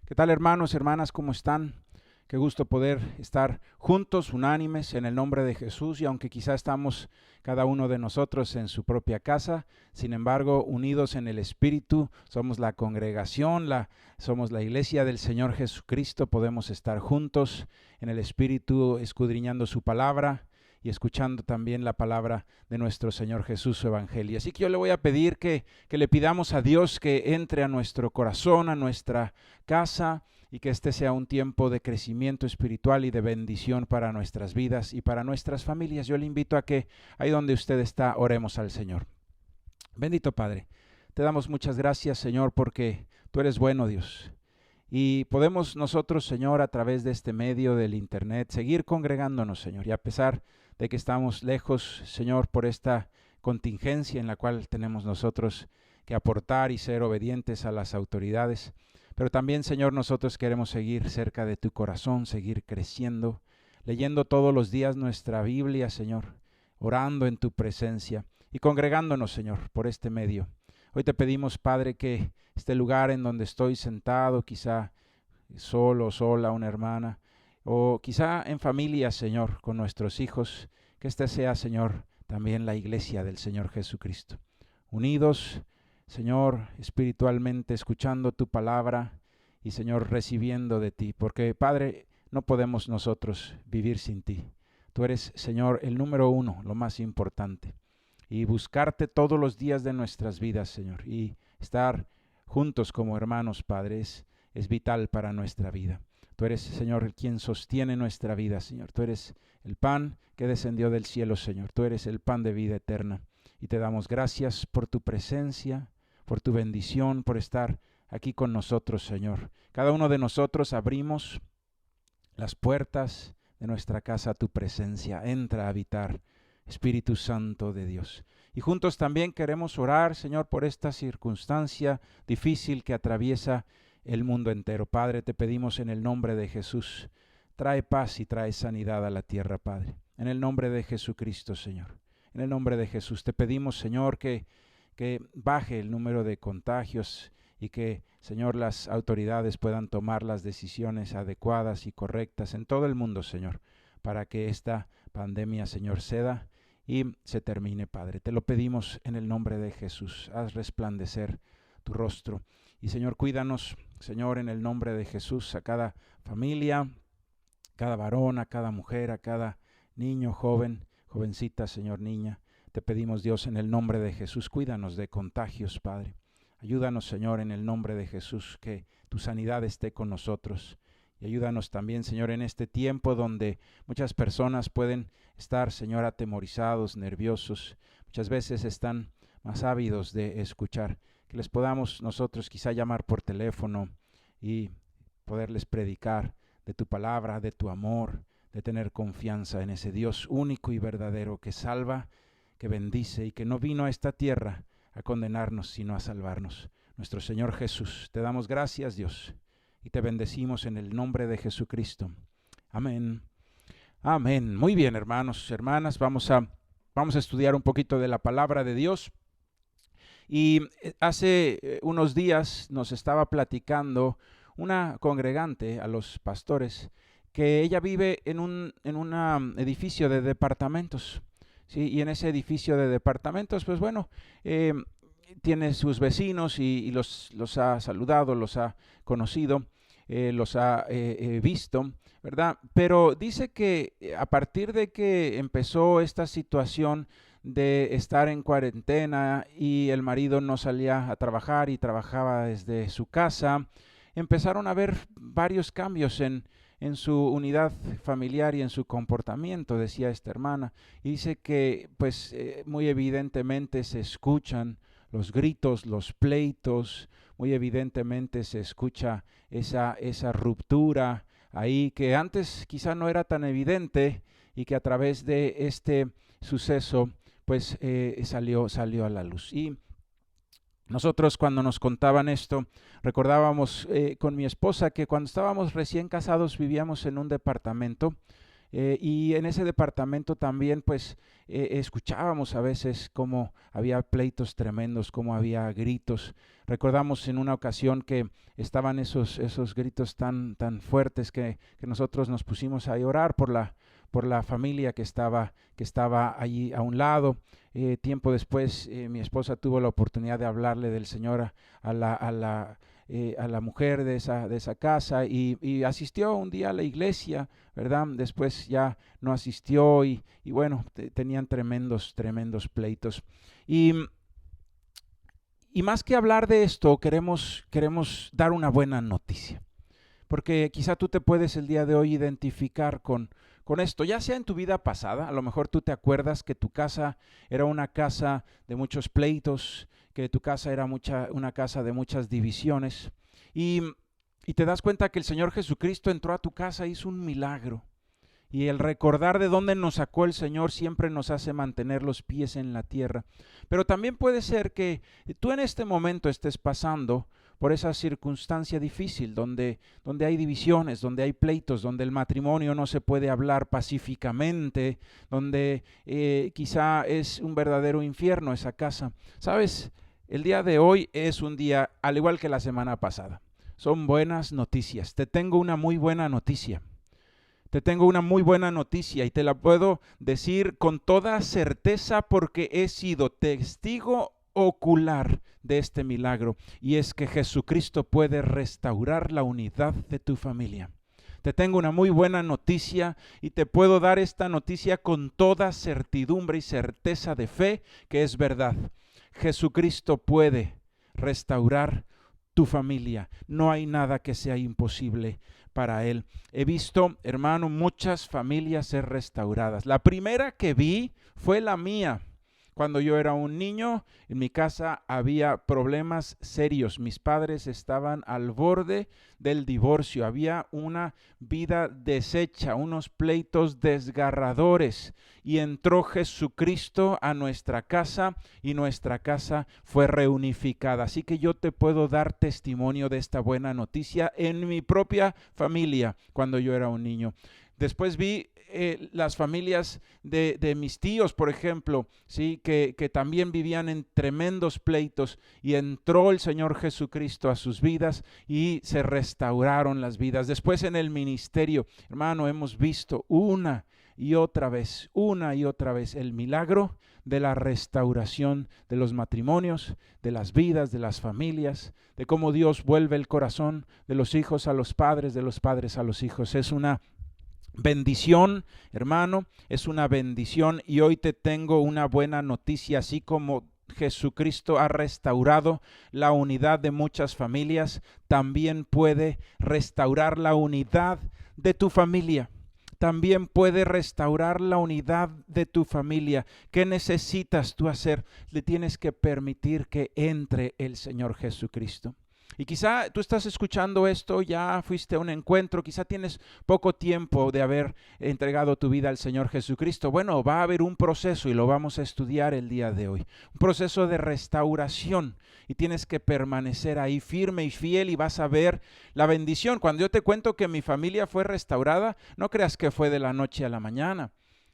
¿Qué tal, hermanos, hermanas? ¿Cómo están? Qué gusto poder estar juntos, unánimes, en el nombre de Jesús. Y aunque quizá estamos cada uno de nosotros en su propia casa, sin embargo, unidos en el Espíritu, somos la congregación, somos la iglesia del Señor Jesucristo. Podemos estar juntos en el Espíritu, escudriñando su palabra y escuchando también la palabra de nuestro Señor Jesús, su evangelio. Así que yo le voy a pedir que le pidamos a Dios que entre a nuestro corazón, a nuestra casa, y que este sea un tiempo de crecimiento espiritual y de bendición para nuestras vidas y para nuestras familias. Yo le invito a que ahí donde usted está, oremos al Señor. Bendito Padre, te damos muchas gracias, Señor, porque tú eres bueno, Dios. Y podemos nosotros, Señor, a través de este medio del internet, seguir congregándonos, Señor. Y a pesar de que estamos lejos, Señor, por esta contingencia en la cual tenemos nosotros que aportar y ser obedientes a las autoridades, pero también, Señor, nosotros queremos seguir cerca de tu corazón, seguir creciendo, leyendo todos los días nuestra Biblia, Señor, orando en tu presencia y congregándonos, Señor, por este medio. Hoy te pedimos, Padre, que este lugar en donde estoy sentado, quizá solo, sola, una hermana, o quizá en familia, Señor, con nuestros hijos, que este sea, Señor, también la iglesia del Señor Jesucristo. Unidos, Señor, espiritualmente escuchando tu palabra y, Señor, recibiendo de ti, porque, Padre, no podemos nosotros vivir sin ti. Tú eres, Señor, el número uno, lo más importante. Y buscarte todos los días de nuestras vidas, Señor, y estar juntos como hermanos, Padre, es vital para nuestra vida. Tú eres, Señor, quien sostiene nuestra vida, Señor. Tú eres el pan que descendió del cielo, Señor. Tú eres el pan de vida eterna. Y te damos gracias por tu presencia, por tu bendición, por estar aquí con nosotros, Señor. Cada uno de nosotros abrimos las puertas de nuestra casa a tu presencia. Entra a habitar, Espíritu Santo de Dios. Y juntos también queremos orar, Señor, por esta circunstancia difícil que atraviesa el mundo entero. Padre, te pedimos en el nombre de Jesús, trae paz y trae sanidad a la tierra, Padre. En el nombre de Jesucristo, Señor. En el nombre de Jesús te pedimos, Señor, que baje el número de contagios y que, Señor, las autoridades puedan tomar las decisiones adecuadas y correctas en todo el mundo, Señor, para que esta pandemia, Señor, ceda y se termine, Padre. Te lo pedimos en el nombre de Jesús. Haz resplandecer tu rostro. Y, Señor, cuídanos, Señor, en el nombre de Jesús, a cada familia, cada varón, a cada mujer, a cada niño, joven, jovencita, Señor, niña. Te pedimos, Dios, en el nombre de Jesús, cuídanos de contagios, Padre. Ayúdanos, Señor, en el nombre de Jesús, que tu sanidad esté con nosotros. Y ayúdanos también, Señor, en este tiempo donde muchas personas pueden estar, Señor, atemorizados, nerviosos. Muchas veces están más ávidos de escuchar. Que les podamos nosotros quizá llamar por teléfono y poderles predicar de tu palabra, de tu amor, de tener confianza en ese Dios único y verdadero que salva, que bendice y que no vino a esta tierra a condenarnos, sino a salvarnos. Nuestro Señor Jesús, te damos gracias, Dios, y te bendecimos en el nombre de Jesucristo. Amén. Amén. Muy bien, hermanos, hermanas, vamos a estudiar un poquito de la palabra de Dios. Y hace unos días nos estaba platicando una congregante a los pastores que ella vive en un edificio de departamentos. Sí, y en ese edificio de departamentos, pues bueno, tiene sus vecinos y los ha saludado, los ha conocido, los ha visto, ¿verdad? Pero dice que a partir de que empezó esta situación de estar en cuarentena y el marido no salía a trabajar y trabajaba desde su casa, empezaron a haber varios cambios en su unidad familiar y en su comportamiento, decía esta hermana. Y dice que pues muy evidentemente se escuchan los gritos, los pleitos, muy evidentemente se escucha esa ruptura ahí que antes quizá no era tan evidente y que a través de este suceso pues salió a la luz. Y nosotros cuando nos contaban esto, recordábamos con mi esposa que cuando estábamos recién casados vivíamos en un departamento Y en ese departamento también pues escuchábamos a veces cómo había pleitos tremendos, cómo había gritos. Recordamos en una ocasión que estaban esos gritos tan fuertes que nosotros nos pusimos a orar por la familia que estaba allí a un lado. Tiempo después mi esposa tuvo la oportunidad de hablarle del Señor a la mujer de esa casa y asistió un día a la iglesia, ¿verdad? Después ya no asistió y bueno, tenían tremendos pleitos. Y más que hablar de esto, queremos dar una buena noticia, porque quizá tú te puedes el día de hoy identificar con esto, ya sea en tu vida pasada. A lo mejor tú te acuerdas que tu casa era una casa de muchos pleitos, que tu casa era una casa de muchas divisiones, y te das cuenta que el Señor Jesucristo entró a tu casa, hizo un milagro. Y el recordar de dónde nos sacó el Señor siempre nos hace mantener los pies en la tierra. Pero también puede ser que tú en este momento estés pasando por esa circunstancia difícil, donde hay divisiones, donde hay pleitos, donde el matrimonio no se puede hablar pacíficamente, donde quizá es un verdadero infierno esa casa. ¿Sabes? El día de hoy es un día al igual que la semana pasada. Son buenas noticias. Te tengo una muy buena noticia. Te tengo una muy buena noticia y te la puedo decir con toda certeza porque he sido testigo ocular de este milagro, y es que Jesucristo puede restaurar la unidad de tu familia. Te tengo una muy buena noticia y te puedo dar esta noticia con toda certidumbre y certeza de fe que es verdad. Jesucristo puede restaurar tu familia. No hay nada que sea imposible para Él. He visto, hermano, muchas familias ser restauradas. La primera que vi fue la mía. Cuando yo era un niño, en mi casa había problemas serios. Mis padres estaban al borde del divorcio. Había una vida deshecha, unos pleitos desgarradores. Y entró Jesucristo a nuestra casa y nuestra casa fue reunificada. Así que yo te puedo dar testimonio de esta buena noticia en mi propia familia cuando yo era un niño. Después vi las familias de mis tíos, por ejemplo, ¿sí? que también vivían en tremendos pleitos y entró el Señor Jesucristo a sus vidas y se restauraron las vidas. Después en el ministerio, hermano, hemos visto una y otra vez el milagro de la restauración de los matrimonios, de las vidas, de las familias, de cómo Dios vuelve el corazón de los hijos a los padres, de los padres a los hijos. Es una bendición, hermano, es una bendición, y hoy te tengo una buena noticia. Así como Jesucristo ha restaurado la unidad de muchas familias, también puede restaurar la unidad de tu familia. También puede restaurar la unidad de tu familia. ¿Qué necesitas tú hacer? Le tienes que permitir que entre el Señor Jesucristo. Y quizá tú estás escuchando esto, ya fuiste a un encuentro, quizá tienes poco tiempo de haber entregado tu vida al Señor Jesucristo. Bueno, va a haber un proceso y lo vamos a estudiar el día de hoy. Un proceso de restauración, y tienes que permanecer ahí firme y fiel y vas a ver la bendición. Cuando yo te cuento que mi familia fue restaurada, no creas que fue de la noche a la mañana.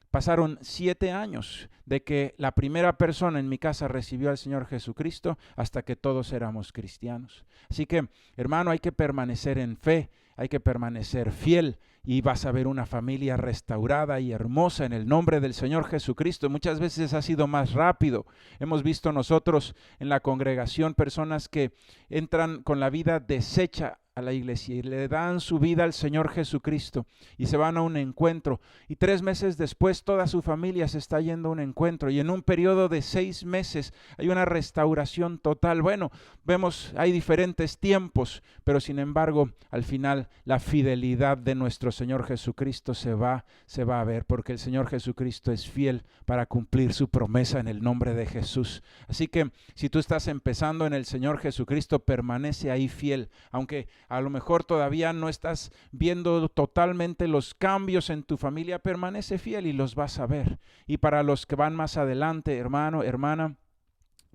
Pasaron 7 años de que la primera persona en mi casa recibió al Señor Jesucristo hasta que todos éramos cristianos. Así que, hermano, hay que permanecer en fe, hay que permanecer fiel, y vas a ver una familia restaurada y hermosa en el nombre del Señor Jesucristo. Muchas veces ha sido más rápido. Hemos visto nosotros en la congregación personas que entran con la vida deshecha a la iglesia y le dan su vida al Señor Jesucristo y se van a un encuentro, y 3 meses después toda su familia se está yendo a un encuentro, y en un periodo de 6 meses hay una restauración total. Bueno, vemos, hay diferentes tiempos, pero sin embargo al final la fidelidad de nuestro Señor Jesucristo se va a ver, porque el Señor Jesucristo es fiel para cumplir su promesa en el nombre de Jesús. Así que si tú estás empezando en el Señor Jesucristo, permanece ahí fiel, aunque a lo mejor todavía no estás viendo totalmente los cambios en tu familia, permanece fiel y los vas a ver. Y para los que van más adelante, hermano, hermana,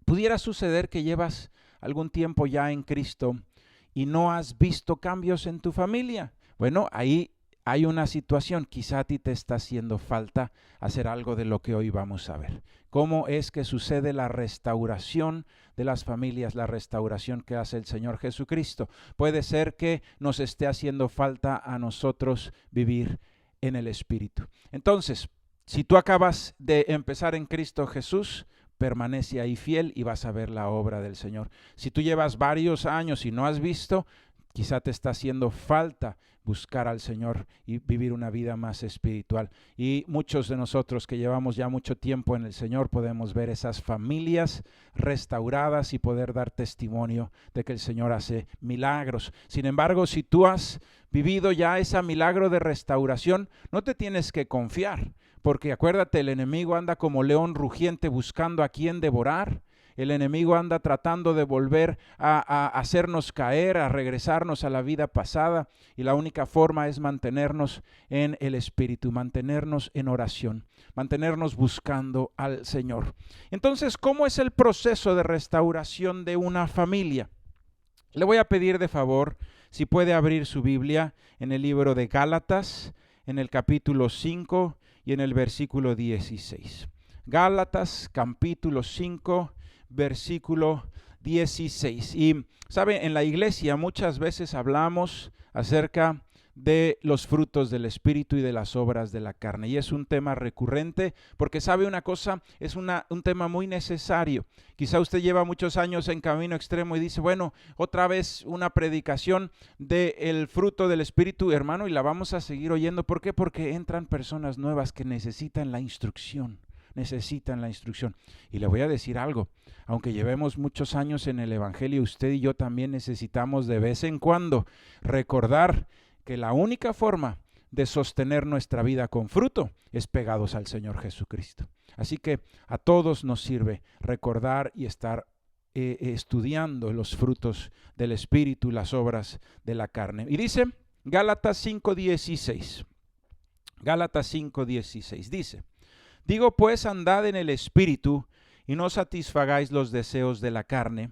pudiera suceder que llevas algún tiempo ya en Cristo y no has visto cambios en tu familia. Bueno, ahí hay una situación, quizá a ti te está haciendo falta hacer algo de lo que hoy vamos a ver. ¿Cómo es que sucede la restauración de las familias, la restauración que hace el Señor Jesucristo? Puede ser que nos esté haciendo falta a nosotros vivir en el Espíritu. Entonces, si tú acabas de empezar en Cristo Jesús, permanece ahí fiel y vas a ver la obra del Señor. Si tú llevas varios años y no has visto, quizá te está haciendo falta buscar al Señor y vivir una vida más espiritual. Y muchos de nosotros que llevamos ya mucho tiempo en el Señor podemos ver esas familias restauradas y poder dar testimonio de que el Señor hace milagros. Sin embargo, si tú has vivido ya ese milagro de restauración, no te tienes que confiar, porque acuérdate, el enemigo anda como león rugiente buscando a quien devorar. El enemigo anda tratando de volver a hacernos caer, a regresarnos a la vida pasada, y la única forma es mantenernos en el Espíritu, mantenernos en oración, mantenernos buscando al Señor. Entonces, ¿cómo es el proceso de restauración de una familia? Le voy a pedir de favor, si puede abrir su Biblia en el libro de Gálatas, en el capítulo 5 y en el versículo 16. Gálatas, capítulo 5, versículo 16. Y sabe, en la iglesia muchas veces hablamos acerca de los frutos del Espíritu y de las obras de la carne, y es un tema recurrente porque sabe una cosa, es un tema muy necesario. Quizá usted lleva muchos años en Camino Extremo y dice, bueno, otra vez una predicación del fruto del Espíritu, hermano, y la vamos a seguir oyendo. ¿Por qué? Porque entran personas nuevas que necesitan la instrucción. Y le voy a decir algo, aunque llevemos muchos años en el Evangelio, usted y yo también necesitamos de vez en cuando recordar que la única forma de sostener nuestra vida con fruto es pegados al Señor Jesucristo. Así que a todos nos sirve recordar y estar estudiando los frutos del Espíritu, las obras de la carne. Y dice Gálatas 5:16. Gálatas 5:16 dice: digo pues, andad en el Espíritu y no satisfagáis los deseos de la carne,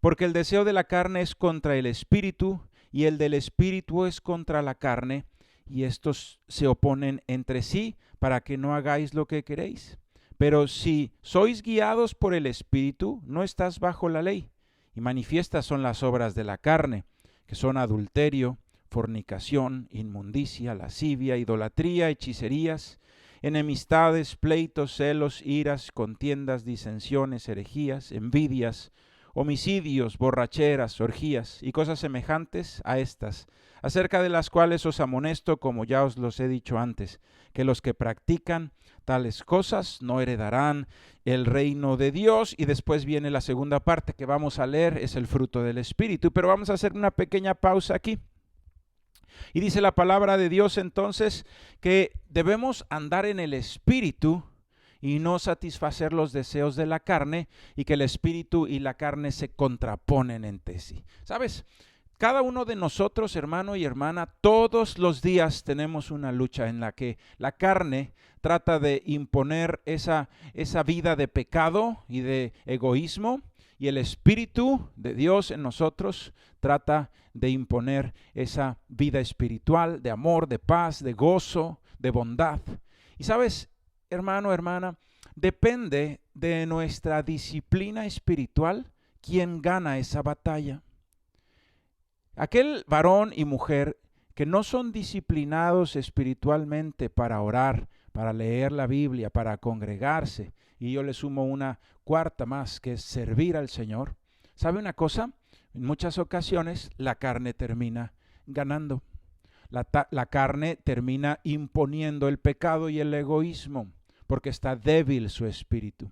porque el deseo de la carne es contra el Espíritu y el del Espíritu es contra la carne, y estos se oponen entre sí para que no hagáis lo que queréis. Pero si sois guiados por el Espíritu, no estás bajo la ley. Y manifiestas son las obras de la carne, que son adulterio, fornicación, inmundicia, lascivia, idolatría, hechicerías, enemistades, pleitos, celos, iras, contiendas, disensiones, herejías, envidias, homicidios, borracheras, orgías y cosas semejantes a estas, acerca de las cuales os amonesto, como ya os los he dicho antes, que los que practican tales cosas no heredarán el reino de Dios. Y después viene la segunda parte que vamos a leer, es el fruto del Espíritu, pero vamos a hacer una pequeña pausa aquí. Y dice la palabra de Dios entonces que debemos andar en el Espíritu y no satisfacer los deseos de la carne, y que el Espíritu y la carne se contraponen entre sí. ¿Sabes? Cada uno de nosotros, hermano y hermana, todos los días tenemos una lucha en la que la carne trata de imponer esa vida de pecado y de egoísmo, y el Espíritu de Dios en nosotros trata de imponer esa vida espiritual de amor, de paz, de gozo, de bondad. Y sabes, hermano, hermana, depende de nuestra disciplina espiritual quién gana esa batalla. Aquel varón y mujer que no son disciplinados espiritualmente para orar, para leer la Biblia, para congregarse, y yo le sumo una cuarta más, que es servir al Señor. ¿Sabe una cosa? En muchas ocasiones la carne termina ganando. La carne termina imponiendo el pecado y el egoísmo, porque está débil su espíritu.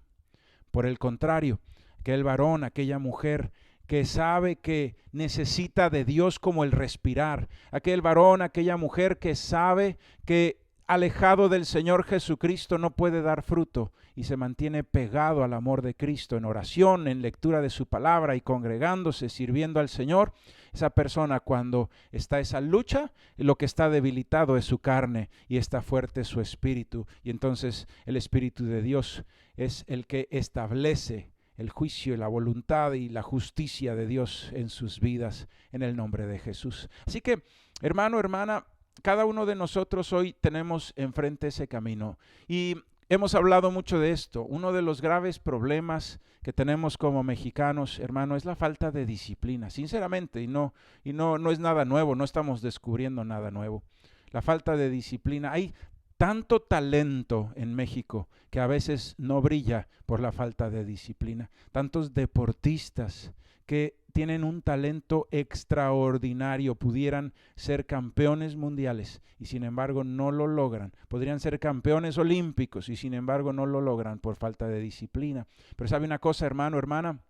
Por el contrario, aquel varón, aquella mujer que sabe que necesita de Dios como el respirar, aquel varón, aquella mujer que sabe que alejado del Señor Jesucristo no puede dar fruto y se mantiene pegado al amor de Cristo en oración, en lectura de su palabra y congregándose, sirviendo al Señor. Esa persona, cuando está esa lucha, lo que está debilitado es su carne y está fuerte su espíritu, y entonces el Espíritu de Dios es el que establece el juicio y la voluntad y la justicia de Dios en sus vidas, en el nombre de Jesús. Así que, hermano, hermana, cada uno de nosotros hoy tenemos enfrente ese camino. Y hemos hablado mucho de esto. Uno de los graves problemas que tenemos como mexicanos, hermano, es la falta de disciplina. Sinceramente, y no es nada nuevo, no estamos descubriendo nada nuevo. La falta de disciplina. Hay tanto talento en México que a veces no brilla por la falta de disciplina. Tantos deportistas que tienen un talento extraordinario, pudieran ser campeones mundiales y sin embargo no lo logran. Podrían ser campeones olímpicos y sin embargo no lo logran por falta de disciplina. Pero ¿sabe una cosa, hermano, hermana?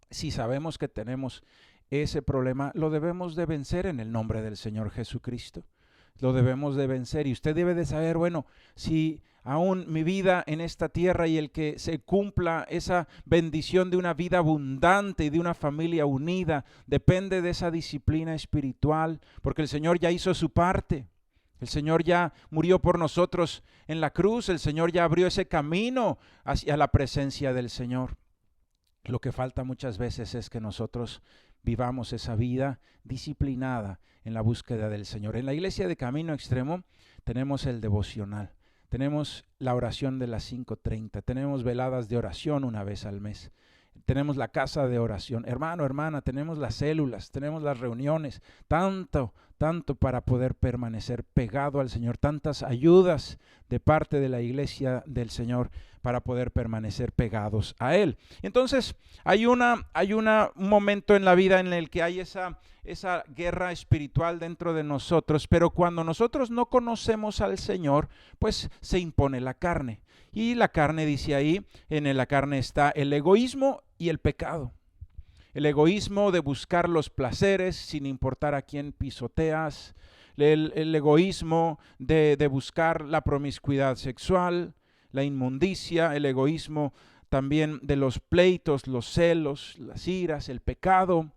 Si sabemos que tenemos ese problema, lo debemos de vencer en el nombre del Señor Jesucristo. Lo debemos de vencer y usted debe de saber, bueno, si aún mi vida en esta tierra y el que se cumpla esa bendición de una vida abundante y de una familia unida, depende de esa disciplina espiritual, porque el Señor ya hizo su parte. El Señor ya murió por nosotros en la cruz, el Señor ya abrió ese camino hacia la presencia del Señor. Lo que falta muchas veces es que nosotros vivamos esa vida disciplinada en la búsqueda del Señor. En la iglesia de Camino Extremo tenemos el devocional, tenemos la oración de las 5:30, tenemos veladas de oración una vez al mes, tenemos la casa de oración. Hermano, hermana, tenemos las células, tenemos las reuniones, tanto para poder permanecer pegado al Señor, tantas ayudas de parte de la iglesia del Señor para poder permanecer pegados a Él. Entonces, hay un momento en la vida en el que hay esa guerra espiritual dentro de nosotros, pero cuando nosotros no conocemos al Señor, pues se impone la carne. Y la carne, dice ahí, en la carne está el egoísmo y el pecado. El egoísmo de buscar los placeres sin importar a quién pisoteas, el egoísmo de buscar la promiscuidad sexual, la inmundicia, el egoísmo también de los pleitos, los celos, las iras, el pecado,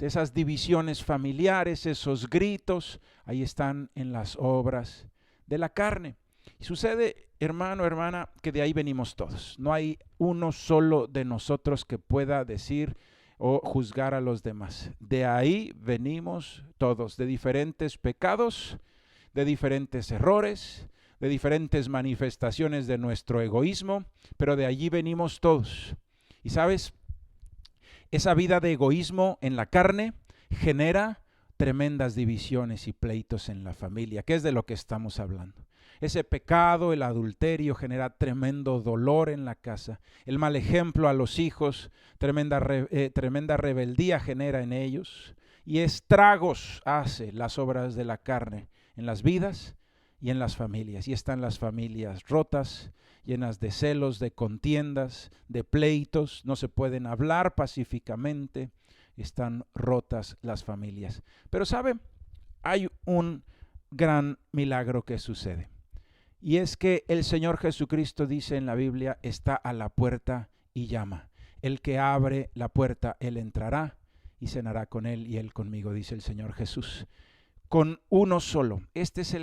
esas divisiones familiares, esos gritos, ahí están en las obras de la carne. Y sucede, hermano, hermana, que de ahí venimos todos. No hay uno solo de nosotros que pueda decir o juzgar a los demás. De ahí venimos todos, de diferentes pecados, de diferentes errores, de diferentes manifestaciones de nuestro egoísmo, pero de allí venimos todos. Y sabes, esa vida de egoísmo en la carne genera tremendas divisiones y pleitos en la familia, que es de lo que estamos hablando. Ese pecado, el adulterio, genera tremendo dolor en la casa. El mal ejemplo a los hijos, tremenda rebeldía genera en ellos. Y estragos hace las obras de la carne en las vidas y en las familias. Y están las familias rotas, llenas de celos, de contiendas, de pleitos. No se pueden hablar pacíficamente. Están rotas las familias. Pero ¿sabe? Hay un gran milagro que sucede. Y es que el Señor Jesucristo dice en la Biblia, está a la puerta y llama. El que abre la puerta, Él entrará y cenará con Él y Él conmigo, dice el Señor Jesús. Con uno solo. Esta es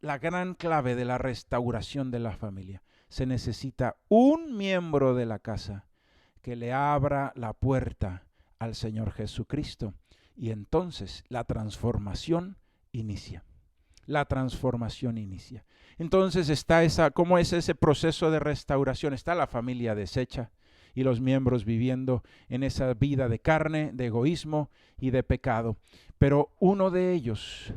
la gran clave de la restauración de la familia. Se necesita un miembro de la casa que le abra la puerta al Señor Jesucristo. Y entonces la transformación inicia. La transformación inicia. Entonces está ¿cómo es ese proceso de restauración? Está la familia deshecha y los miembros viviendo en esa vida de carne, de egoísmo y de pecado. Pero uno de ellos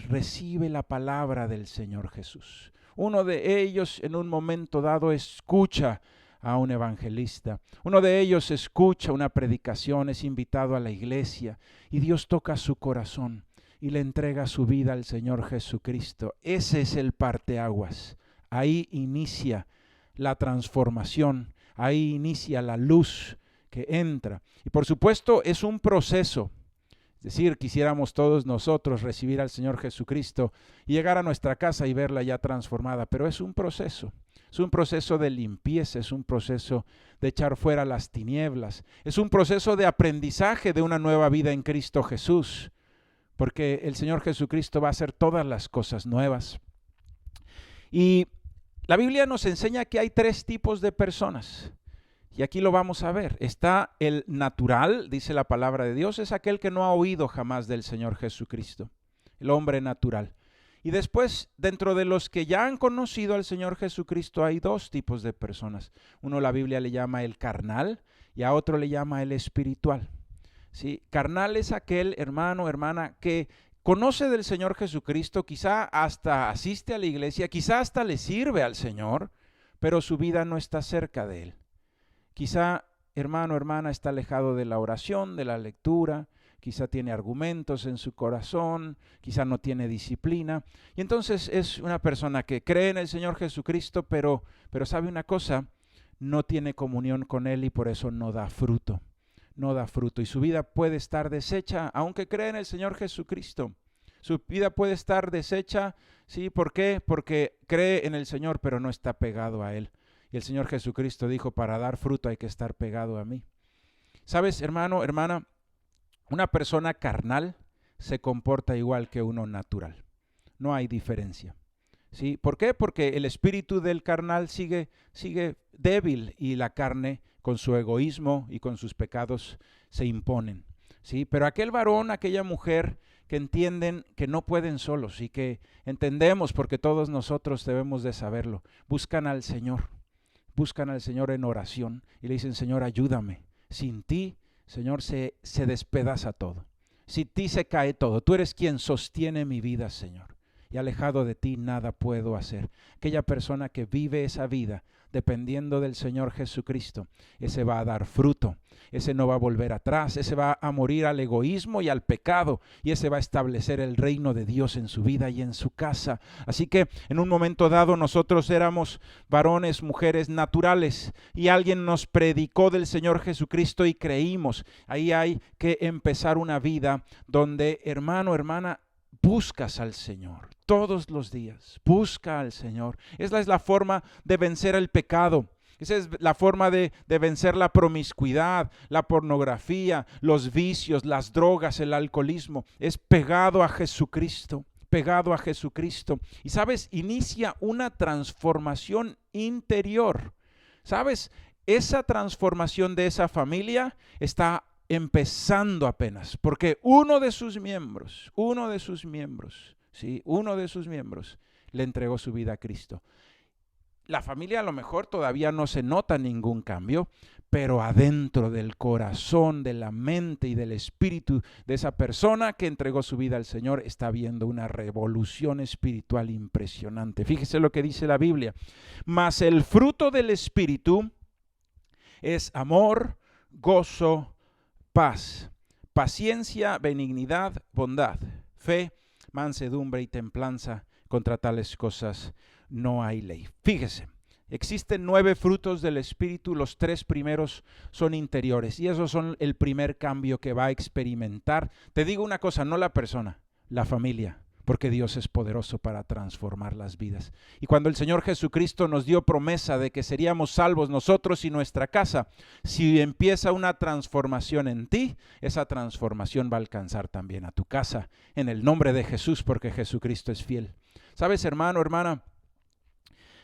recibe la palabra del Señor Jesús. Uno de ellos en un momento dado escucha a un evangelista. Uno de ellos escucha una predicación, es invitado a la iglesia y Dios toca su corazón y le entrega su vida al Señor Jesucristo. Ese es el parteaguas. Ahí inicia la transformación, ahí inicia la luz que entra. Y por supuesto es un proceso. Es decir, quisiéramos todos nosotros recibir al Señor Jesucristo y llegar a nuestra casa y verla ya transformada, pero es un proceso. Es un proceso de limpieza, es un proceso de echar fuera las tinieblas, es un proceso de aprendizaje de una nueva vida en Cristo Jesús. Porque el Señor Jesucristo va a hacer todas las cosas nuevas. Y la Biblia nos enseña que hay 3 tipos de personas. Y aquí lo vamos a ver. Está el natural, dice la palabra de Dios, es aquel que no ha oído jamás del Señor Jesucristo. el hombre natural. Y después, dentro de los que ya han conocido al Señor Jesucristo, hay dos tipos de personas. Uno la Biblia le llama el carnal y a otro le llama el espiritual. ¿Sí? Carnal es aquel hermano, hermana, que conoce del Señor Jesucristo, quizá hasta asiste a la iglesia, quizá hasta le sirve al Señor, pero su vida no está cerca de Él. Quizá, hermano, hermana, está alejado de la oración, de la lectura, quizá tiene argumentos en su corazón, quizá no tiene disciplina. Y entonces es una persona que cree en el Señor Jesucristo, pero sabe una cosa, no tiene comunión con Él y por eso no da fruto. No da fruto y su vida puede estar deshecha, aunque cree en el Señor Jesucristo. Su vida puede estar deshecha, ¿sí? ¿Por qué? Porque cree en el Señor, pero no está pegado a Él. Y el Señor Jesucristo dijo, para dar fruto hay que estar pegado a mí. ¿Sabes, hermano, hermana? Una persona carnal se comporta igual que uno natural. No hay diferencia. ¿Sí? ¿Por qué? Porque el espíritu del carnal sigue débil y la carne con su egoísmo y con sus pecados se imponen. ¿Sí? Pero aquel varón, aquella mujer que entienden que no pueden solos y que entendemos, porque todos nosotros debemos de saberlo, buscan al Señor en oración y le dicen, Señor, ayúdame. Sin ti, Señor, se despedaza todo. Sin ti se cae todo. Tú eres quien sostiene mi vida, Señor. Y alejado de ti nada puedo hacer. Aquella persona que vive esa vida dependiendo del Señor Jesucristo, ese va a dar fruto, ese no va a volver atrás, ese va a morir al egoísmo y al pecado, y ese va a establecer el reino de Dios en su vida y en su casa. Así que en un momento dado nosotros éramos varones, mujeres naturales, y alguien nos predicó del Señor Jesucristo y creímos. Ahí hay que empezar una vida donde, hermano, hermana, buscas al Señor todos los días, busca al Señor. Esa es la forma de vencer el pecado. Esa es la forma de vencer la promiscuidad, la pornografía, los vicios, las drogas, el alcoholismo. Es pegado a Jesucristo, pegado a Jesucristo. Y sabes, inicia una transformación interior. Sabes, esa transformación de esa familia está empezando apenas, porque uno de sus miembros, le entregó su vida a Cristo. La familia a lo mejor todavía no se nota ningún cambio, pero adentro del corazón, de la mente y del espíritu de esa persona que entregó su vida al Señor está habiendo una revolución espiritual impresionante. Fíjese lo que dice la Biblia. Mas el fruto del Espíritu es amor, gozo, paz, paciencia, benignidad, bondad, fe, mansedumbre y templanza. Contra tales cosas no hay ley. Fíjese, existen 9 frutos del Espíritu, los 3 primeros son interiores y esos son el primer cambio que va a experimentar. Te digo una cosa, no la persona, la familia, porque Dios es poderoso para transformar las vidas. Y cuando el Señor Jesucristo nos dio promesa de que seríamos salvos nosotros y nuestra casa, si empieza una transformación en ti, esa transformación va a alcanzar también a tu casa, en el nombre de Jesús, porque Jesucristo es fiel. ¿Sabes, hermano, hermana?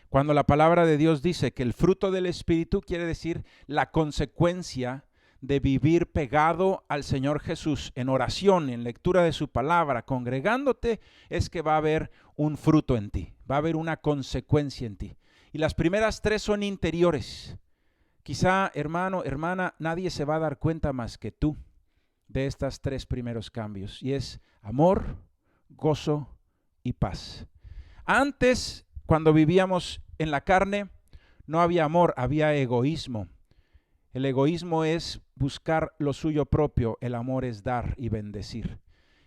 Cuando la palabra de Dios dice que el fruto del Espíritu quiere decir la consecuencia de vivir pegado al Señor Jesús en oración, en lectura de su palabra, congregándote, es que va a haber un fruto en ti, va a haber una consecuencia en ti. Y las primeras 3 son interiores. Quizá, hermano, hermana, nadie se va a dar cuenta más que tú de estos 3 primeros cambios, y es amor, gozo y paz. Antes, cuando vivíamos en la carne, no había amor, había egoísmo. El egoísmo es buscar lo suyo propio, el amor es dar y bendecir.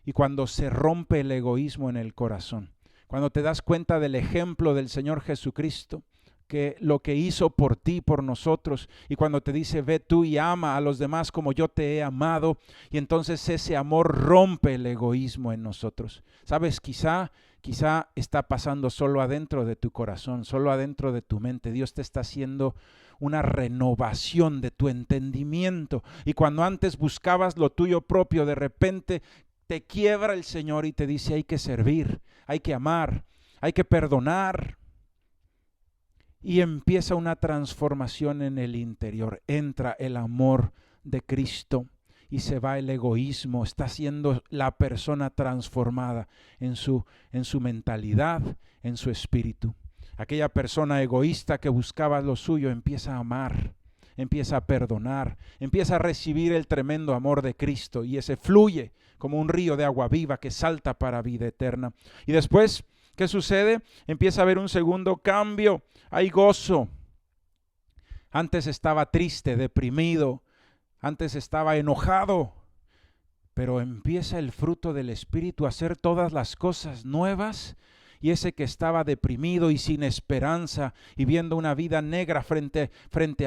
Y cuando se rompe el egoísmo en el corazón, cuando te das cuenta del ejemplo del Señor Jesucristo, que lo que hizo por ti, por nosotros, y cuando te dice, ve tú y ama a los demás como yo te he amado, y entonces ese amor rompe el egoísmo en nosotros. ¿Sabes? Quizá está pasando solo adentro de tu corazón, solo adentro de tu mente. Dios te está haciendo una renovación de tu entendimiento, y cuando antes buscabas lo tuyo propio, de repente te quiebra el Señor y te dice, hay que servir, hay que amar, hay que perdonar. Y empieza una transformación en el interior. Entra el amor de Cristo y se va el egoísmo. Está siendo la persona transformada en su mentalidad, en su espíritu. Aquella persona egoísta que buscaba lo suyo empieza a amar, empieza a perdonar, empieza a recibir el tremendo amor de Cristo, y ese fluye como un río de agua viva que salta para vida eterna. Y después, ¿qué sucede? Empieza a haber un segundo cambio. Hay gozo. Antes estaba triste, deprimido, antes estaba enojado, pero empieza el fruto del Espíritu a hacer todas las cosas nuevas. Y ese que estaba deprimido y sin esperanza y viendo una vida negra frente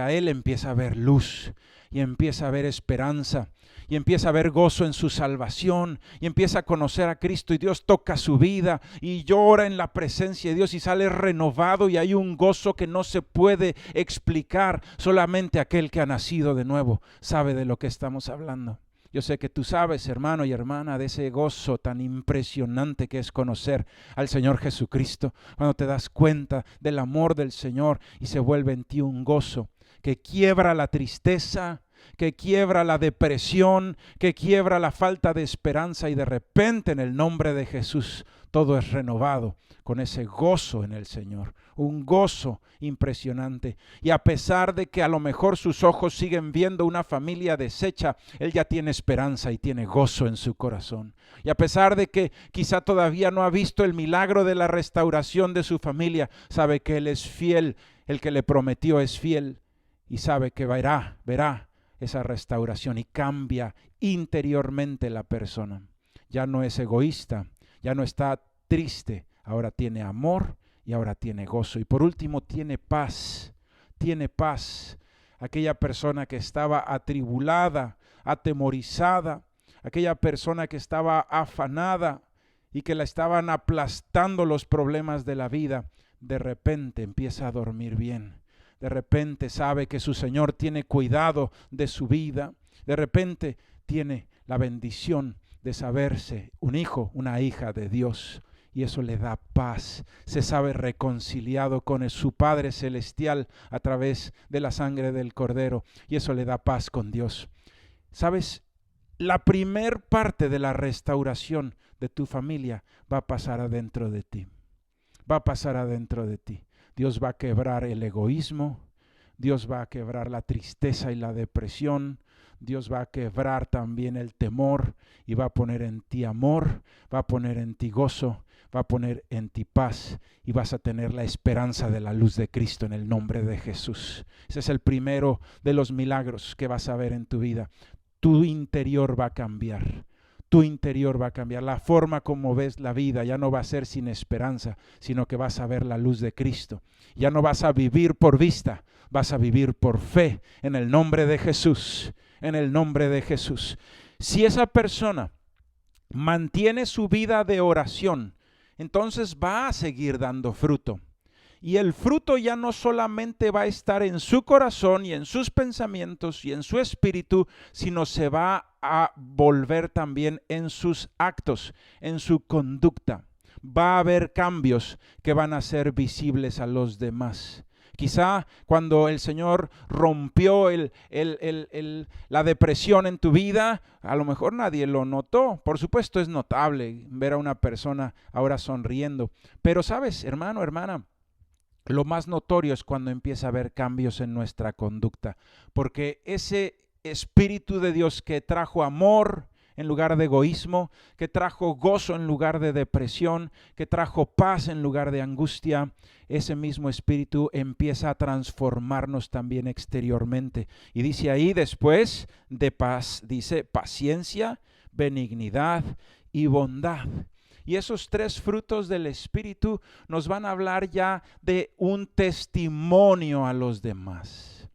a él, empieza a ver luz y empieza a ver esperanza y empieza a ver gozo en su salvación y empieza a conocer a Cristo, y Dios toca su vida y llora en la presencia de Dios y sale renovado, y hay un gozo que no se puede explicar. Solamente aquel que ha nacido de nuevo sabe de lo que estamos hablando. Yo sé que tú sabes, hermano y hermana, de ese gozo tan impresionante que es conocer al Señor Jesucristo, cuando te das cuenta del amor del Señor y se vuelve en ti un gozo que quiebra la tristeza, que quiebra la depresión, que quiebra la falta de esperanza, y de repente en el nombre de Jesús todo es renovado con ese gozo en el Señor, un gozo impresionante. Y a pesar de que a lo mejor sus ojos siguen viendo una familia deshecha, él ya tiene esperanza y tiene gozo en su corazón. Y a pesar de que quizá todavía no ha visto el milagro de la restauración de su familia, sabe que él es fiel, el que le prometió es fiel, y sabe que verá esa restauración, y cambia interiormente la persona. Ya no es egoísta, ya no está triste, ahora tiene amor y ahora tiene gozo. Y por último, tiene paz. Aquella persona que estaba atribulada, atemorizada, aquella persona que estaba afanada y que la estaban aplastando los problemas de la vida, de repente empieza a dormir bien. De repente sabe que su Señor tiene cuidado de su vida. De repente tiene la bendición de saberse un hijo, una hija de Dios. Y eso le da paz. Se sabe reconciliado con su Padre Celestial a través de la sangre del Cordero. Y eso le da paz con Dios. ¿Sabes? La primer parte de la restauración de tu familia va a pasar adentro de ti. Va a pasar adentro de ti. Dios va a quebrar el egoísmo, Dios va a quebrar la tristeza y la depresión, Dios va a quebrar también el temor y va a poner en ti amor, va a poner en ti gozo, va a poner en ti paz, y vas a tener la esperanza de la luz de Cristo en el nombre de Jesús. Ese es el primero de los milagros que vas a ver en tu vida. Tu interior va a cambiar. Tu interior va a cambiar, la forma como ves la vida ya no va a ser sin esperanza, sino que vas a ver la luz de Cristo. Ya no vas a vivir por vista, vas a vivir por fe en el nombre de Jesús, en el nombre de Jesús. Si esa persona mantiene su vida de oración, entonces va a seguir dando fruto. Y el fruto ya no solamente va a estar en su corazón y en sus pensamientos y en su espíritu, sino se va a volver también en sus actos, en su conducta. Va a haber cambios que van a ser visibles a los demás. Quizá cuando el Señor rompió la depresión en tu vida, a lo mejor nadie lo notó. Por supuesto es notable ver a una persona ahora sonriendo. Pero sabes, hermano, hermana, lo más notorio es cuando empieza a haber cambios en nuestra conducta, porque ese Espíritu de Dios que trajo amor en lugar de egoísmo, que trajo gozo en lugar de depresión, que trajo paz en lugar de angustia, ese mismo Espíritu empieza a transformarnos también exteriormente. Y dice ahí después de paz, dice paciencia, benignidad y bondad. Y esos tres frutos del Espíritu nos van a hablar ya de un testimonio a los demás.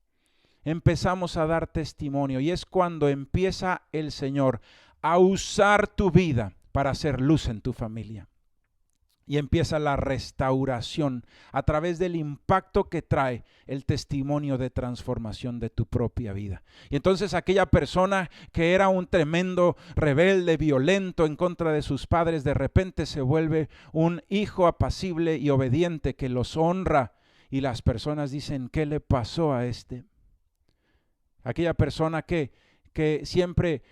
Empezamos a dar testimonio, y es cuando empieza el Señor a usar tu vida para hacer luz en tu familia. Y empieza la restauración a través del impacto que trae el testimonio de transformación de tu propia vida. Y entonces aquella persona que era un tremendo rebelde, violento en contra de sus padres, de repente se vuelve un hijo apacible y obediente que los honra. Y las personas dicen, ¿qué le pasó a este? Aquella persona que que siempre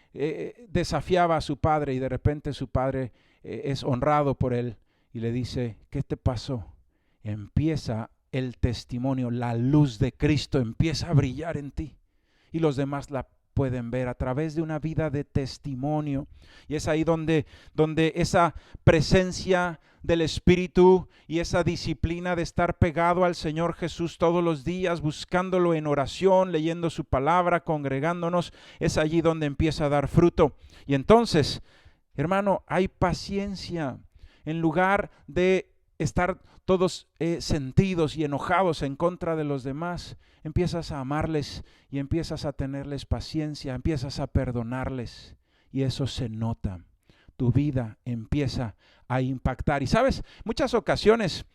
desafiaba a su padre y de repente su padre es honrado por él y le dice, ¿qué te pasó? Empieza el testimonio, la luz de Cristo empieza a brillar en ti y los demás la pueden ver a través de una vida de testimonio. Y es ahí donde esa presencia del Espíritu y esa disciplina de estar pegado al Señor Jesús todos los días, buscándolo en oración, leyendo su palabra, congregándonos, es allí donde empieza a dar fruto. Y entonces, hermano, hay paciencia. En lugar de estar todos sentidos y enojados en contra de los demás, empiezas a amarles y empiezas a tenerles paciencia, empiezas a perdonarles y eso se nota. Tu vida empieza a impactar. Y sabes, muchas ocasiones,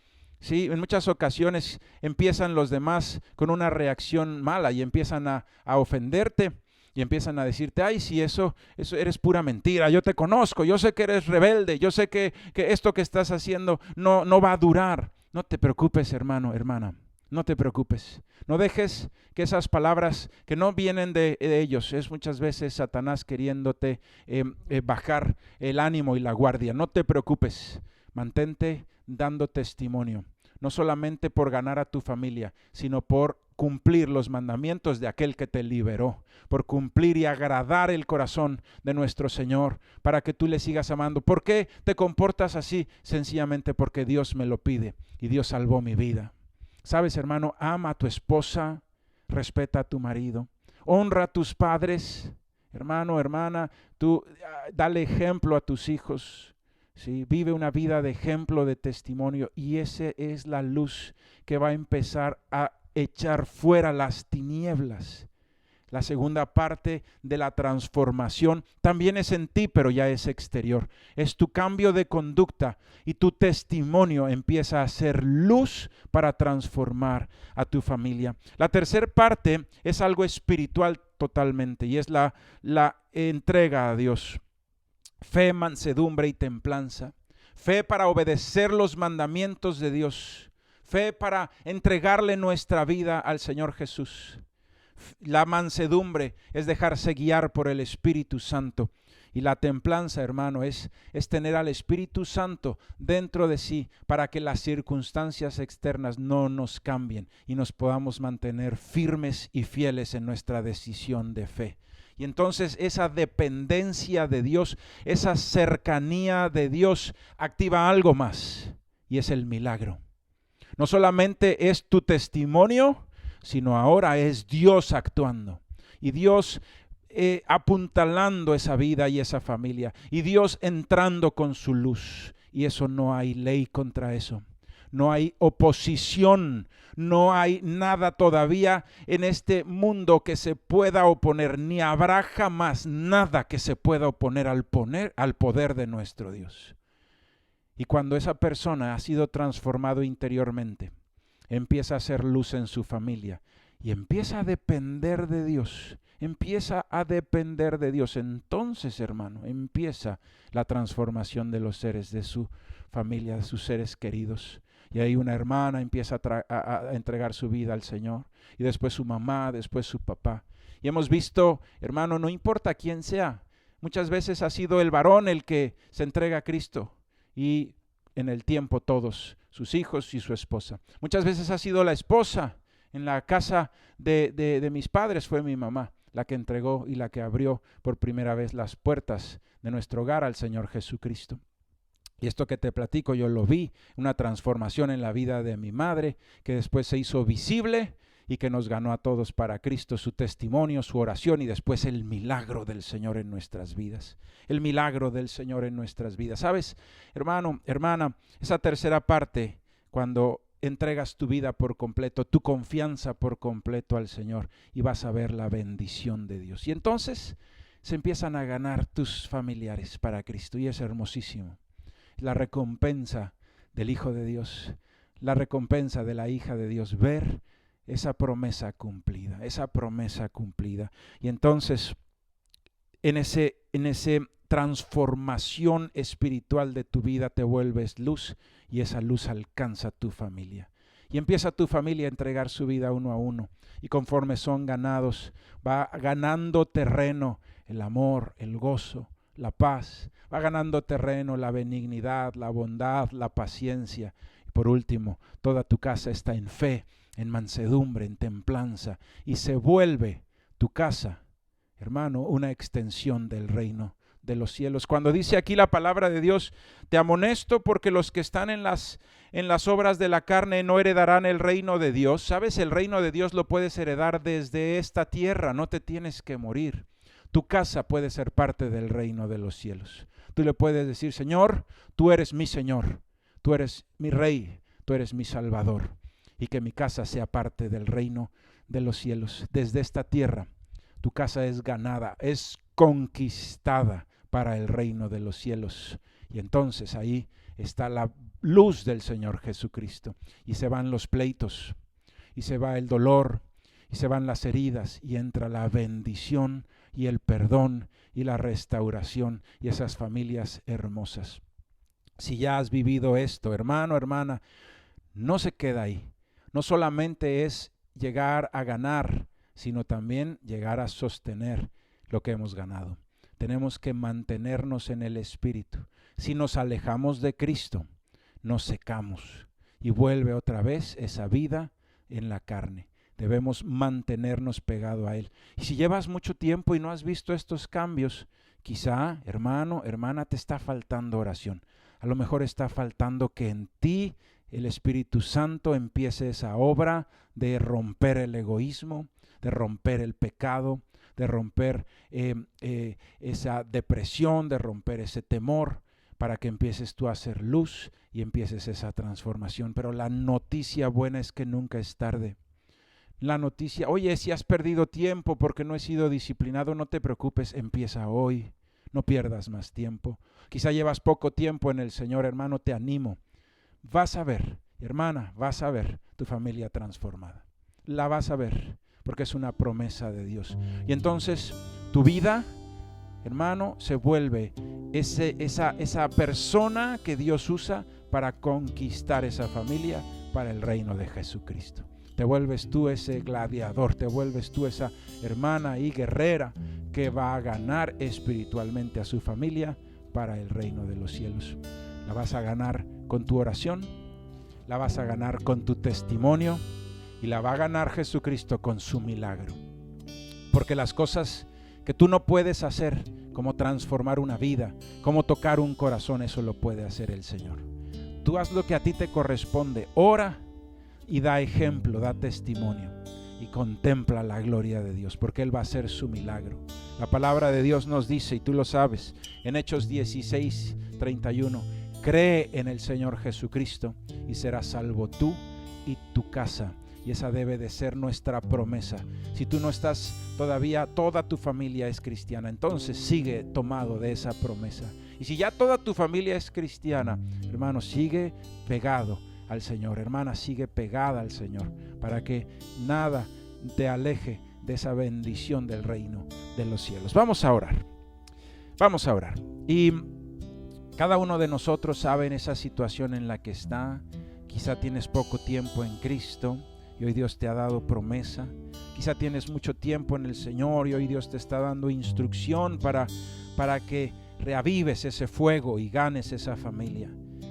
sí, en muchas ocasiones empiezan los demás con una reacción mala y empiezan a ofenderte. Y empiezan a decirte, ay, si eso eres pura mentira, yo te conozco, yo sé que eres rebelde, yo sé que esto que estás haciendo no va a durar. No te preocupes, hermano, hermana, no te preocupes. No dejes que esas palabras que no vienen de ellos, es muchas veces Satanás queriéndote bajar el ánimo y la guardia. No te preocupes, mantente dando testimonio, no solamente por ganar a tu familia, sino por cumplir los mandamientos de aquel que te liberó, por cumplir y agradar el corazón de nuestro Señor, para que tú le sigas amando. ¿Por qué te comportas así? Sencillamente porque Dios me lo pide y Dios salvó mi vida. ¿Sabes, hermano? Ama a tu esposa, respeta a tu marido, honra a tus padres. Hermano, hermana, tú dale ejemplo a tus hijos. Sí, vive una vida de ejemplo, de testimonio, y esa es la luz que va a empezar a echar fuera las tinieblas. La segunda parte de la transformación también es en ti, pero ya es exterior. Es tu cambio de conducta y tu testimonio empieza a ser luz para transformar a tu familia. La tercera parte es algo espiritual totalmente y es la entrega a Dios. Fe, mansedumbre y templanza. Fe para obedecer los mandamientos de Dios. Fe para entregarle nuestra vida al Señor Jesús. La mansedumbre es dejarse guiar por el Espíritu Santo. Y la templanza, hermano, es tener al Espíritu Santo dentro de sí para que las circunstancias externas no nos cambien y nos podamos mantener firmes y fieles en nuestra decisión de fe. Y entonces esa dependencia de Dios, esa cercanía de Dios activa algo más y es el milagro. No solamente es tu testimonio, sino ahora es Dios actuando y Dios apuntalando esa vida y esa familia y Dios entrando con su luz, y eso no hay ley contra eso. No hay oposición, no hay nada todavía en este mundo que se pueda oponer, ni habrá jamás nada que se pueda oponer al poder de nuestro Dios. Y cuando esa persona ha sido transformado interiormente, empieza a hacer luz en su familia y empieza a depender de Dios, entonces, hermano, empieza la transformación de los seres de su familia, de sus seres queridos. Y ahí una hermana empieza a entregar su vida al Señor, y después su mamá, después su papá. Y hemos visto, hermano, no importa quién sea, muchas veces ha sido el varón el que se entrega a Cristo, y en el tiempo todos, sus hijos y su esposa. Muchas veces ha sido la esposa. En la casa de mis padres fue mi mamá la que entregó y la que abrió por primera vez las puertas de nuestro hogar al Señor Jesucristo. Y esto que te platico yo lo vi, una transformación en la vida de mi madre que después se hizo visible y que nos ganó a todos para Cristo, su testimonio, su oración y después el milagro del Señor en nuestras vidas. El milagro del Señor en nuestras vidas. ¿Sabes, hermano, hermana? Esa tercera parte, cuando entregas tu vida por completo, tu confianza por completo al Señor, y vas a ver la bendición de Dios. Y entonces se empiezan a ganar tus familiares para Cristo y es hermosísimo. La recompensa del Hijo de Dios, la recompensa de la hija de Dios, ver esa promesa cumplida. Y entonces en ese transformación espiritual de tu vida te vuelves luz y esa luz alcanza tu familia. Y empieza tu familia a entregar su vida uno a uno. Y conforme son ganados, va ganando terreno el amor, el gozo, la paz. Va ganando terreno la benignidad, la bondad, la paciencia. Y por último, toda tu casa está en fe, en mansedumbre, en templanza. Y se vuelve tu casa, hermano, una extensión del reino de los cielos. Cuando dice aquí la palabra de Dios, te amonesto porque los que están en las obras de la carne no heredarán el reino de Dios. ¿Sabes? El reino de Dios lo puedes heredar desde esta tierra, no te tienes que morir. Tu casa puede ser parte del reino de los cielos. Tú le puedes decir, Señor, tú eres mi Señor, tú eres mi Rey, tú eres mi Salvador. Y que mi casa sea parte del reino de los cielos. Desde esta tierra, tu casa es ganada, es conquistada para el reino de los cielos. Y entonces ahí está la luz del Señor Jesucristo. Y se van los pleitos, y se va el dolor, y se van las heridas, y entra la bendición y el perdón y la restauración y esas familias hermosas. Si ya has vivido esto, hermano, hermana, no se queda ahí. No solamente es llegar a ganar, sino también llegar a sostener lo que hemos ganado. Tenemos que mantenernos en el Espíritu. Si nos alejamos de Cristo, nos secamos y vuelve otra vez esa vida en la carne. Debemos mantenernos pegados a Él. Y si llevas mucho tiempo y no has visto estos cambios, quizá, hermano, hermana, te está faltando oración. A lo mejor está faltando que en ti el Espíritu Santo empiece esa obra de romper el egoísmo, de romper el pecado, de romper esa depresión, de romper ese temor, para que empieces tú a hacer luz y empieces esa transformación. Pero la noticia buena es que nunca es tarde. La noticia, oye, si has perdido tiempo porque no he sido disciplinado, no te preocupes, empieza hoy, no pierdas más tiempo. Quizá llevas poco tiempo en el Señor, hermano, te animo. Vas a ver, hermana, vas a ver tu familia transformada. La vas a ver, porque es una promesa de Dios. Y entonces tu vida, hermano, se vuelve esa persona que Dios usa para conquistar esa familia para el reino de Jesucristo. Te vuelves tú ese gladiador, te vuelves tú esa hermana y guerrera que va a ganar espiritualmente a su familia para el reino de los cielos. La vas a ganar con tu oración, la vas a ganar con tu testimonio y la va a ganar Jesucristo con su milagro. Porque las cosas que tú no puedes hacer, como transformar una vida, como tocar un corazón, eso lo puede hacer el Señor. Tú haz lo que a ti te corresponde, ora y da ejemplo, da testimonio y contempla la gloria de Dios, porque Él va a hacer su milagro. La palabra de Dios nos dice, y tú lo sabes, en Hechos 16:31, cree en el Señor Jesucristo y serás salvo tú y tu casa. Y esa debe de ser nuestra promesa. Si tú no estás todavía, toda tu familia es cristiana, entonces sigue tomado de esa promesa. Y si ya toda tu familia es cristiana, hermano, sigue pegado al Señor. Hermana, sigue pegada al Señor, para que nada te aleje de esa bendición del reino de los cielos. Vamos a orar. Vamos a orar. Y cada uno de nosotros sabe en esa situación en la que está. Quizá tienes poco tiempo en Cristo y hoy Dios te ha dado promesa. Quizá tienes mucho tiempo en el Señor y hoy Dios te está dando instrucción para que reavives ese fuego y ganes esa familia.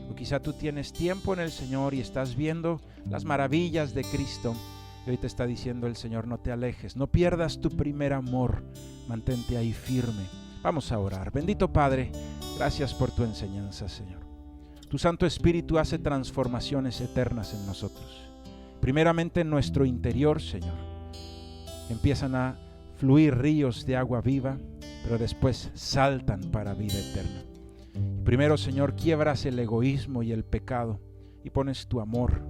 O quizá tú tienes tiempo en el Señor y estás viendo las maravillas de Cristo y hoy te está diciendo el Señor, no te alejes, no pierdas tu primer amor, mantente ahí firme. Vamos a orar. Bendito Padre, gracias por tu enseñanza, Señor. Tu Santo Espíritu hace transformaciones eternas en nosotros. Primeramente en nuestro interior, Señor. Empiezan a fluir ríos de agua viva, pero después saltan para vida eterna. Primero, Señor, quiebras el egoísmo y el pecado y pones tu amor.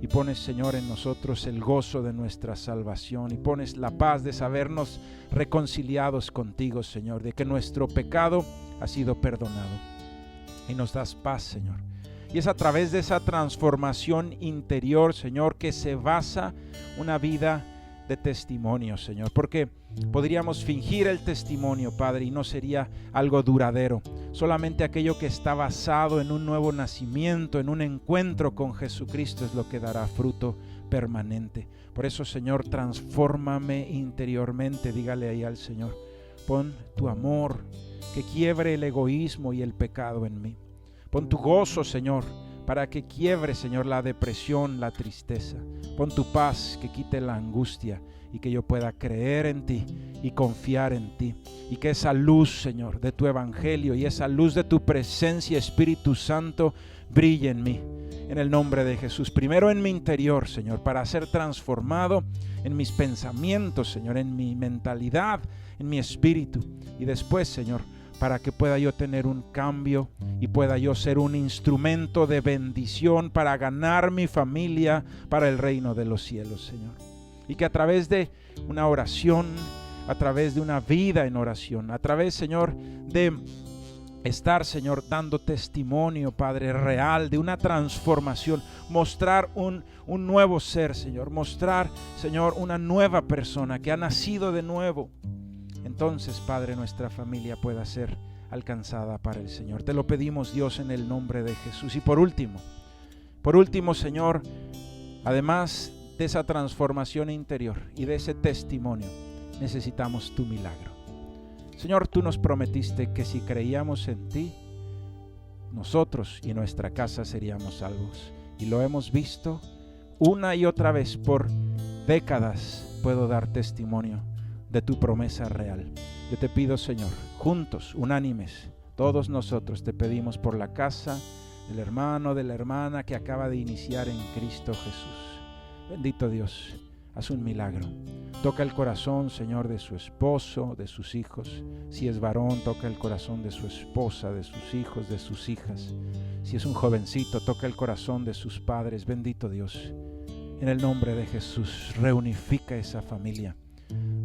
Y pones, Señor, en nosotros el gozo de nuestra salvación. Y pones la paz de sabernos reconciliados contigo, Señor. De que nuestro pecado ha sido perdonado. Y nos das paz, Señor. Y es a través de esa transformación interior, Señor, que se basa una vida de testimonio, Señor, porque podríamos fingir el testimonio, Padre, y no sería algo duradero. Solamente aquello que está basado en un nuevo nacimiento, en un encuentro con Jesucristo, es lo que dará fruto permanente. Por eso, Señor, transfórmame interiormente. Dígale ahí al Señor, pon tu amor que quiebre el egoísmo y el pecado en mí. Pon tu gozo, Señor, para que quiebre, Señor, la depresión, la tristeza. Pon tu paz que quite la angustia y que yo pueda creer en ti y confiar en ti. Y que esa luz, Señor, de tu evangelio y esa luz de tu presencia, Espíritu Santo, brille en mí. En el nombre de Jesús. Primero en mi interior, Señor, para ser transformado en mis pensamientos, Señor, en mi mentalidad, en mi espíritu. Y después, Señor, para que pueda yo tener un cambio y pueda yo ser un instrumento de bendición para ganar mi familia para el reino de los cielos, Señor. Y que a través de una oración, a través de una vida en oración, a través, Señor, de estar, Señor, dando testimonio, Padre, real de una transformación, mostrar un nuevo ser, Señor, mostrar, Señor, una nueva persona que ha nacido de nuevo. Entonces, Padre, nuestra familia pueda ser alcanzada para el Señor. Te lo pedimos, Dios, en el nombre de Jesús. Y por último, Señor, además de esa transformación interior y de ese testimonio, necesitamos tu milagro. Señor, tú nos prometiste que si creíamos en ti, nosotros y nuestra casa seríamos salvos. Y lo hemos visto una y otra vez por décadas. Puedo dar testimonio de tu promesa real. Yo te pido, Señor, juntos, unánimes, todos nosotros te pedimos por la casa del hermano, de la hermana que acaba de iniciar en Cristo Jesús. Bendito Dios, haz un milagro. Toca el corazón, Señor, de su esposo, de sus hijos. Si es varón, toca el corazón de su esposa, de sus hijos, de sus hijas. Si es un jovencito, toca el corazón de sus padres. Bendito Dios, en el nombre de Jesús, reunifica esa familia.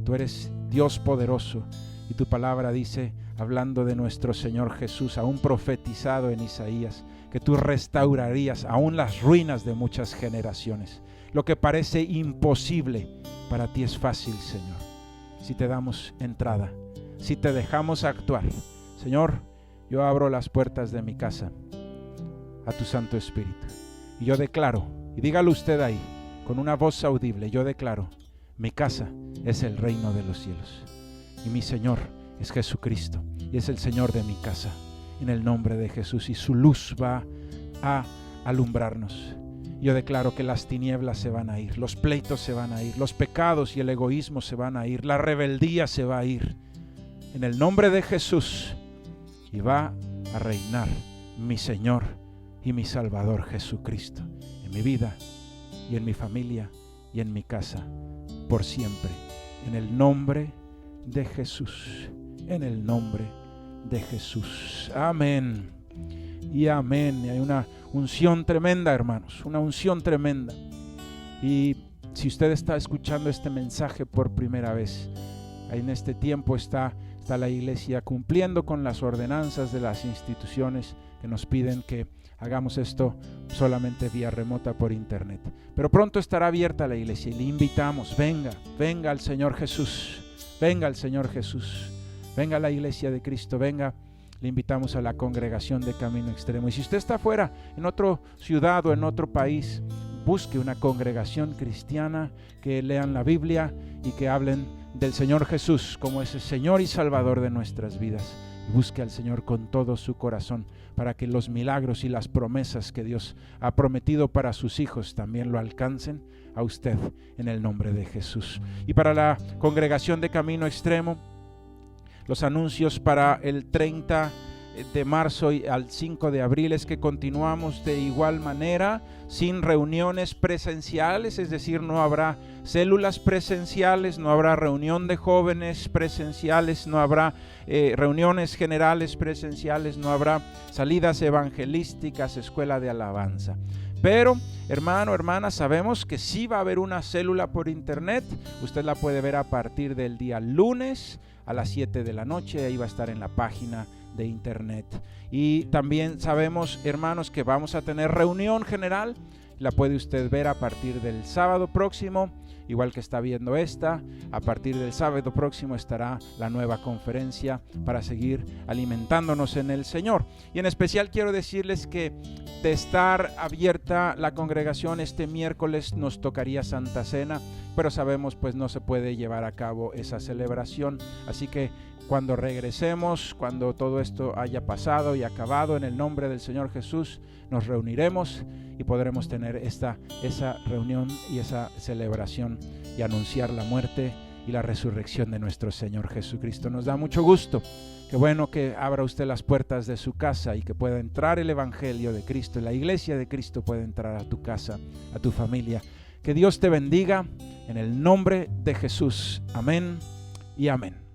Tú eres Dios poderoso y tu palabra dice, hablando de nuestro Señor Jesús, aún profetizado en Isaías, que tú restaurarías aún las ruinas de muchas generaciones. Lo que parece imposible, para ti es fácil, Señor. Si te damos entrada, si te dejamos actuar. Señor, yo abro las puertas de mi casa a tu Santo Espíritu. Y yo declaro, y dígalo usted ahí, con una voz audible, yo declaro, mi casa es el reino de los cielos. Y mi Señor es Jesucristo, y es el Señor de mi casa. En el nombre de Jesús, y su luz va a alumbrarnos. Yo declaro que las tinieblas se van a ir, los pleitos se van a ir, los pecados y el egoísmo se van a ir, la rebeldía se va a ir. En el nombre de Jesús, y va a reinar mi Señor y mi Salvador Jesucristo en mi vida y en mi familia y en mi casa por siempre. En el nombre de Jesús, en el nombre de Jesús. Amén y amén. Y hay una unción tremenda, hermanos, una unción tremenda. Y si usted está escuchando este mensaje por primera vez, en este tiempo está la iglesia cumpliendo con las ordenanzas de las instituciones que nos piden que hagamos esto solamente vía remota por internet. Pero pronto estará abierta la iglesia y le invitamos, venga al Señor Jesús, venga al Señor Jesús, venga a la iglesia de Cristo, venga. Le invitamos a la congregación de Camino Extremo. Y si usted está fuera, en otra ciudad o en otro país, busque una congregación cristiana, que lean la Biblia y que hablen del Señor Jesús como ese Señor y Salvador de nuestras vidas. Y busque al Señor con todo su corazón para que los milagros y las promesas que Dios ha prometido para sus hijos también lo alcancen a usted en el nombre de Jesús. Y para la congregación de Camino Extremo, los anuncios para el 30 de marzo y al 5 de abril es que continuamos de igual manera, sin reuniones presenciales, es decir, no habrá células presenciales, no habrá reunión de jóvenes presenciales, no habrá reuniones generales presenciales, no habrá salidas evangelísticas, escuela de alabanza. Pero, hermano, hermana, sabemos que sí va a haber una célula por internet. Usted la puede ver a partir del día lunes a las 7 de la noche. Ahí va a estar en la página de internet. Y también sabemos, hermanos, que vamos a tener reunión general. La puede usted ver a partir del sábado próximo igual que está viendo esta. A partir del sábado próximo estará la nueva conferencia para seguir alimentándonos en el Señor. Y en especial quiero decirles que de estar abierta la congregación este miércoles nos tocaría Santa Cena, pero sabemos pues no se puede llevar a cabo esa celebración, así que cuando regresemos, cuando todo esto haya pasado y acabado, en el nombre del Señor Jesús nos reuniremos y podremos tener esa reunión y esa celebración y anunciar la muerte y la resurrección de nuestro Señor Jesucristo. Nos da mucho gusto. Qué bueno que abra usted las puertas de su casa y que pueda entrar el Evangelio de Cristo. La iglesia de Cristo puede entrar a tu casa, a tu familia. Que Dios te bendiga en el nombre de Jesús. Amén y amén.